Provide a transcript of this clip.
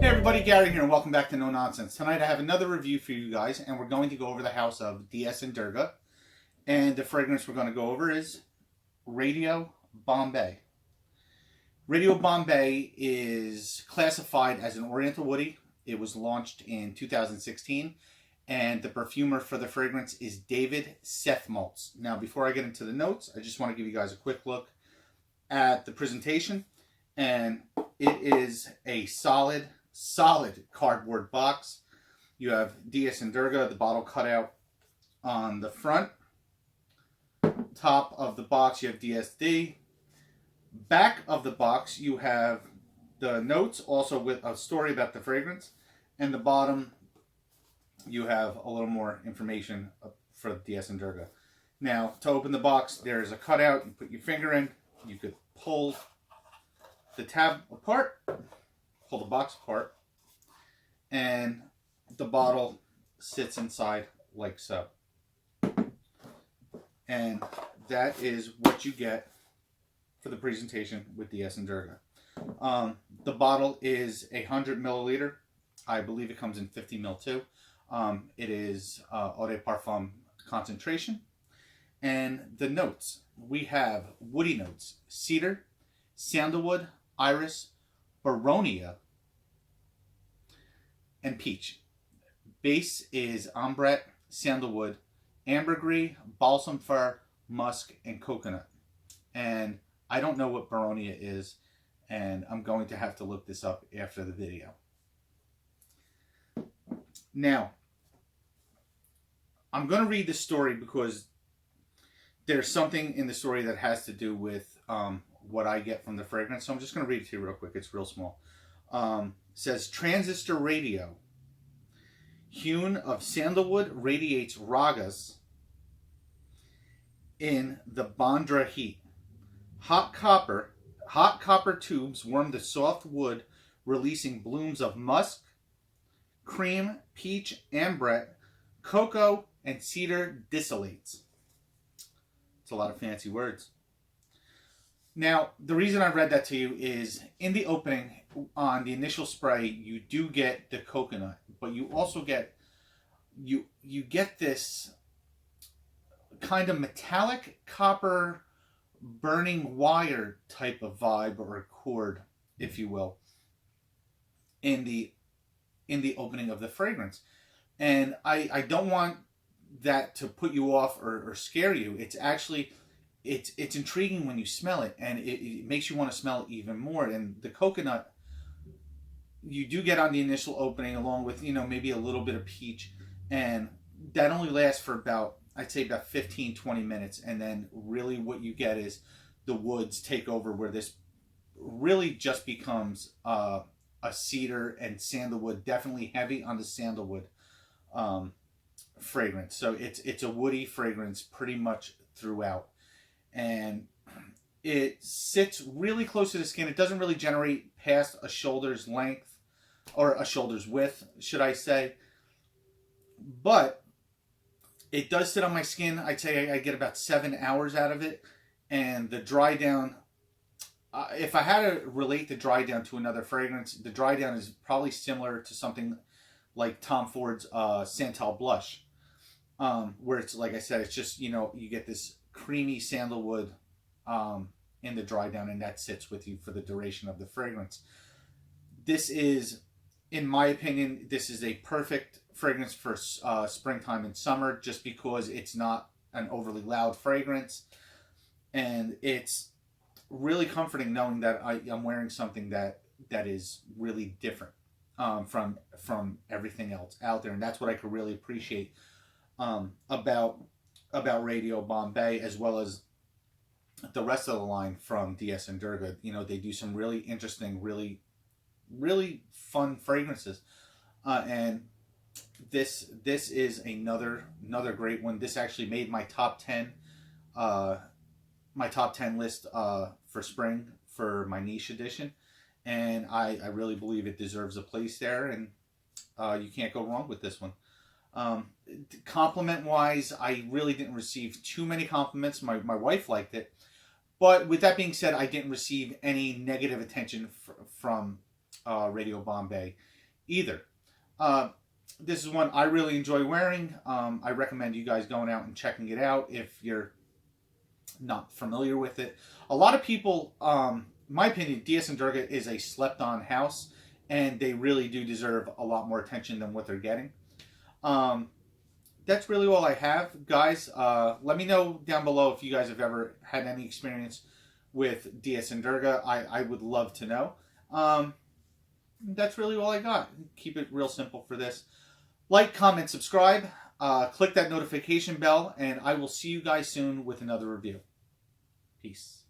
Hey everybody, Gary here and welcome back to No Nonsense. Tonight I have another review for you guys and we're going to go over the house of DS and Durga. And the fragrance we're going to go over is Radio Bombay. Radio Bombay is classified as an Oriental Woody. It was launched in 2016 and the perfumer for the fragrance is David Sethmaltz. Now before I get into the notes, I just want to give you guys a quick look at the presentation. And it is a solid cardboard box. You have DS and Durga, the bottle cut out on the front. Top of the box you have DSD. Back of the box you have the notes, also with a story about the fragrance. And the bottom you have a little more information for DS and Durga. Now to open the box there's a cutout. You put your finger in. You could pull the tab apart, pull the box apart, and the bottle sits inside like so. And that is what you get for the presentation with DS and Durga. The bottle is 100 milliliter. I believe it comes in 50 ml too. It is Eau de Parfum concentration. And the notes, we have woody notes: cedar, sandalwood, iris, baronia, and peach. Base is ambrette, sandalwood, ambergris, balsam fir, musk, and coconut. And I don't know what baronia is, and I'm going to have to look this up after the video. Now, I'm going to read the story because there's something in the story that has to do with what I get from the fragrance. So I'm just going to read it to you real quick. It's real small. It says, transistor radio, hewn of sandalwood, radiates ragas in the Bandra heat. Hot copper tubes warm the soft wood, releasing blooms of musk, cream, peach, ambrette, cocoa, and cedar distillates. It's a lot of fancy words. Now, the reason I read that to you is in the opening, on the initial spray, you do get the coconut, but you also get you get this kind of metallic copper burning wire type of vibe or accord, if you will, in the opening of the fragrance. And I don't want that to put you off or scare you. It's actually it's intriguing when you smell it, and it makes you want to smell it even more. And the coconut you do get on the initial opening, along with maybe a little bit of peach, and that only lasts for about, I'd say, about 15-20 minutes. And then really what you get is the woods take over, where this really just becomes a cedar and sandalwood, definitely heavy on the sandalwood fragrance. So it's a woody fragrance pretty much throughout, and it sits really close to the skin. It doesn't really generate past a shoulder's length, or a shoulder's width, should I say, but it does sit on my skin. I'd say I get about 7 hours out of it. And the dry down, if I had to relate the dry down to another fragrance, the dry down is probably similar to something like Tom Ford's Santal Blush, where it's, like I said, it's just, you get this creamy sandalwood in the dry down, and that sits with you for the duration of the fragrance. This is, in my opinion, this is a perfect fragrance for springtime and summer, just because it's not an overly loud fragrance, and it's really comforting knowing that I'm wearing something that is really different from everything else out there. And that's what I could really appreciate about Radio Bombay, as well as the rest of the line from DS and Durga. They do some really interesting, really fun fragrances, and this is another great one. This actually made my top 10 list for spring for my niche edition, and I really believe it deserves a place there, and you can't go wrong with this one. Compliment wise, I really didn't receive too many compliments. My wife liked it, But with that being said, I didn't receive any negative attention from Radio Bombay either. This is one I really enjoy wearing. I recommend you guys going out and checking it out if you're not familiar with it. A lot of people, my opinion, DS and Durga is a slept-on house, and they really do deserve a lot more attention than what they're getting. That's really all I have, guys. Let me know down below if you guys have ever had any experience with DS and Durga. I would love to know. That's really all I got. Keep it real simple for this. Like, comment, subscribe. Click that notification bell, and I will see you guys soon with another review. Peace.